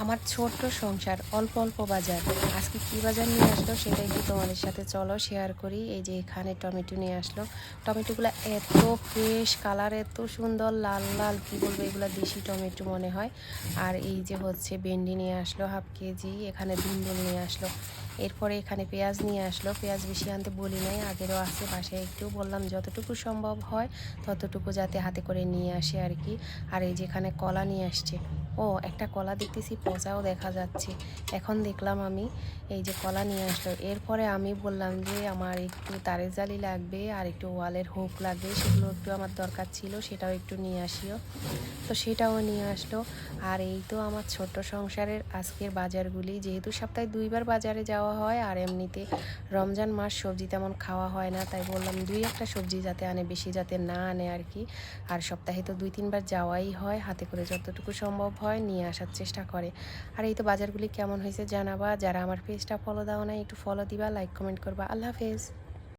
আমার ছোট্ট সংসার, অল্প অল্প বাজার। আজকে কি বাজার নিয়ে আসলো সেটা একটু তোমাদের সাথে চলো শেয়ার করি। এই যে এখানে টমেটো নিয়ে আসলো। টমেটোগুলো এত ফ্রেশ, কালার এত সুন্দর লাল লাল, কি বলবো, এগুলো দেশি টমেটো মনে হয়। আর এই যে হচ্ছে ভেন্ডি নিয়ে আসলো 1/2 কেজি, এখানে ধুন্দুল নিয়ে আসলো। এরপরে এখানে পেঁয়াজ নিয়ে আসলো। পেঁয়াজ বেশি আনতে বলি নাই, আগেরও আছে বাসায়, একটু বললাম যতটুকু সম্ভব হয় ততটুকু যাতে হাতে করে নিয়ে আসে আর কি। আর এই যে এখানে কলা নিয়ে আসছে। ও, একটা কলা দেখতেছি পচাও দেখা যাচ্ছে। এখন দেখলাম আমি, এই যে কলা নিয়ে আসলো। এরপরে আমি বললাম যে আমার একটু তারের জালি লাগবে আর একটু ওয়ালের হুক লাগবে, সেগুলো একটু আমার দরকার ছিল, সেটাও একটু নিয়ে আসিও। তো সেটাও নিয়ে আসলো। আর এই তো আমার ছোট্ট সংসারের আজকের বাজারগুলি, যেহেতু সপ্তাহে 2বার বাজারে যাওয়া হয় আর এমনিতে রমজান মাস সবজি তেমন খাওয়া হয় না, তাই বললাম 2-1টা সবজি যাতে আনে, বেশি যাতে না আনে আর কি। আর সপ্তাহে তো 2-3বার যাওয়াই হয়, হাতে করে যতটুকু সম্ভব হয় নিয়ে আসার চেষ্টা করে। আর এই তো বাজারগুলি কেমন হয়েছে জানাবা। যারা আমার পেজটা ফলো দাও না, একটু ফলো দিবা, লাইক কমেন্ট করবা। আল্লাহ হাফেজ।